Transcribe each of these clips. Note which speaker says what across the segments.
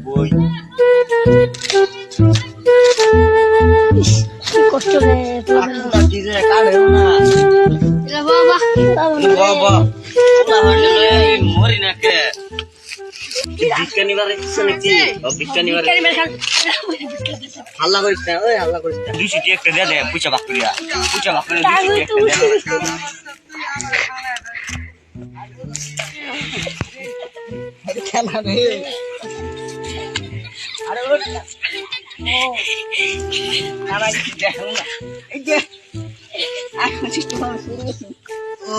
Speaker 1: বই
Speaker 2: কি কষ্ট রে
Speaker 1: কাটুটা কি রে কাটেও না
Speaker 2: রে বাবা
Speaker 1: বাবা ওলা হইলে লই মরি না কে বিজ্ঞানী বারে কিছু নাকি বিজ্ঞানী বারে হাল্লা করিস না ওই হাল্লা করিস না 200 টাকা একটা দে পুচা বাকরিয়া 200 টাকা দে খেলা রে আরে ওঠ ও আরে দেখো না এই যে এখন সিস্টেম শুরু হচ্ছে ও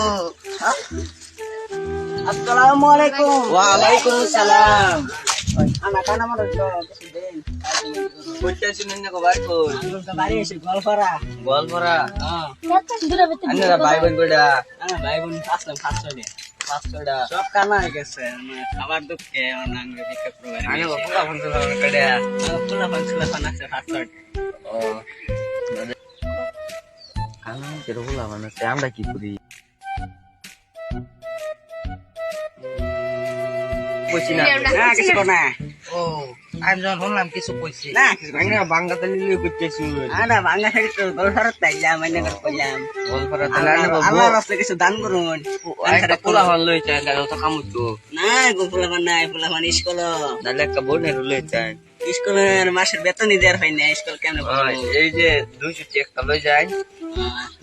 Speaker 1: আসসালামু আলাইকুম ওয়া আলাইকুম আসসালাম আনা কানা মারো তো কিছু দেন কইতে শুনেন না ভাই কই তো বাড়ি এসে গোলপাড়া হ্যাঁ
Speaker 2: কত দূরে বেতে
Speaker 1: আন্নারা ভাই বোন কইডা আনা ভাই বোন আসলাম 500 টা সব কানা হয়ে গেছে খাবার দুঃখে অনাঙ্গ দিকে প্রবাহ আনে পুরা বন্ধু কইডা পুরা বন্ধু আছে 500 ও কানা কেরো বলা মানে আমরা কি করি কইছি না না কিছু না ও আমি যখন শুনলাম কিছু কইছি না কিছু ভাঙা বাংলা তালি লিয়ে কইতেছি না বাংলা খালি তো বলফারত তাইলা মানে করে কইলাম বলফারত তাইলা আল্লাহর রাস্তায় কিছু দান করুন একটা পোলা হল লইতে গেল তো কামুতো না গো পোলা নাই পোলা মানে স্কুল নালে একটা বোনের লইতে স্কুলের মাসের বেতনই দেয়ার হয় না স্কুল কেন এই যে 200 টাকা লই যায়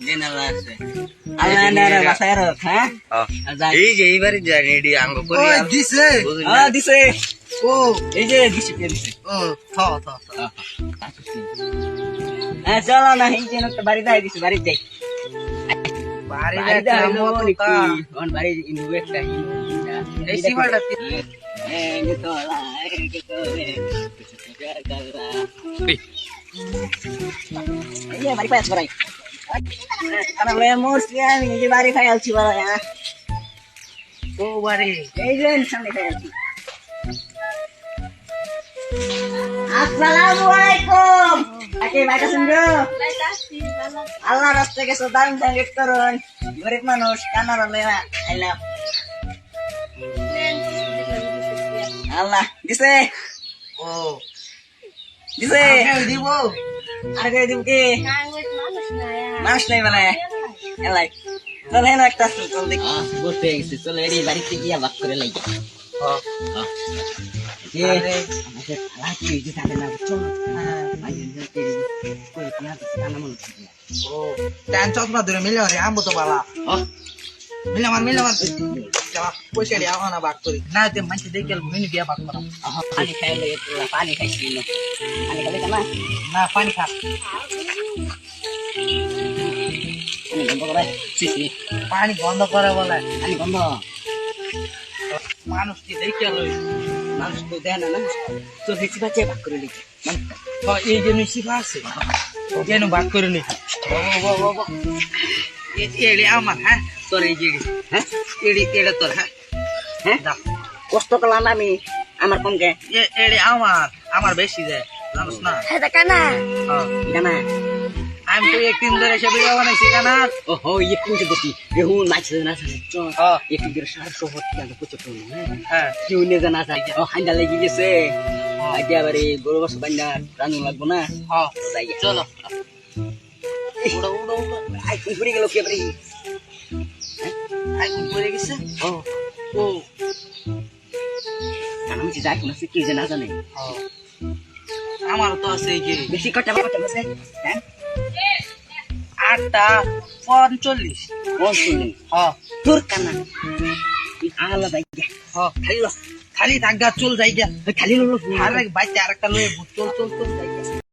Speaker 1: দেন আল্লাহ আছে আল্লাহ নারে বাসায় রাখ হ্যাঁ এই যে এইবারে জানি এডি আঙ্গ করি ও দিছে দিছে ও এই যে দিছে ও হ্যাঁ চলো না এই যে একটা বাড়ি দাই দিছে বাড়ি যাই বাড়ি দাই মতকা কোন বাড়ি ইনু একটা এই সিবাটা এই তো এই বাড়ি পাস করাই কারণ লে মোরসি আমি যে বাড়ি খাইলছি বড় হ্যাঁ ও বাড়ি এই যে সামনে খাইলছি আসসালামু আলাইকুম আকে বাইকা শুনছো আল্লাহ রাস্তায় গেছো দান দান করুন গরিব মানুষ কানার লেনা আইলাম আল্লাহ দিছে ও দিছে দিব আগে দিব কি মানুষ নাই মানে এলাই চল হেন একটা চল দেখি বসে গেছে চল এডি বাড়িতে গিয়া বাক করে লাগি পয়সা দিয়ে আনা বাক করি না মানুষ দেখে মিনি গিয়া বাক করা পানি খাইলে পানি খাইছি পানি খাবে না না পানি খা পানি বন্ধ করে বলে পানি বন্ধ মানুষ কি দেখে লই মানুষ তো দেয় না তো দেখি বাচ্চা ভাগ করে লিখে এই জন্য শিখা আছে কেন ভাগ করে নি এড়ে আমার হ্যাঁ তোর এই যে হ্যাঁ এড়ে তোর হ্যাঁ হ্যাঁ কষ্ট করলাম আমি আমার কমকে এড়ে আমার বেশি দেয় জানিস না
Speaker 2: এটা কানা
Speaker 1: কানা আমি তো একদিন ধরে সে ভিডিও বানাইছি কানা ওহো ये कुछ देखी गेहूं नाच ना चो एक दिन सार सोहत के कुछ तो হ্যাঁ কিউ নে জানা চাই ও হান্ডা লাগি গেছে আগে আবার এই গরু বস বান্ডা রানু লাগবো না হ্যাঁ যাই চলো উড়ো উড়ো আই কই পড়ে গেল কে পড়ে আই কই পড়ে গেছে ও কানা মিছে যাই কোন সে কি জানা জানে আমার তো আছে এই যে বেশি কটা আছে হ্যাঁ 8:45 হ্যাঁ তোর কানা আলা যাইগা হ্যাঁ খালি থাকা চল যাইগা খালি লো আরে বাইতে আরেকটা লয়ে চল যাইগা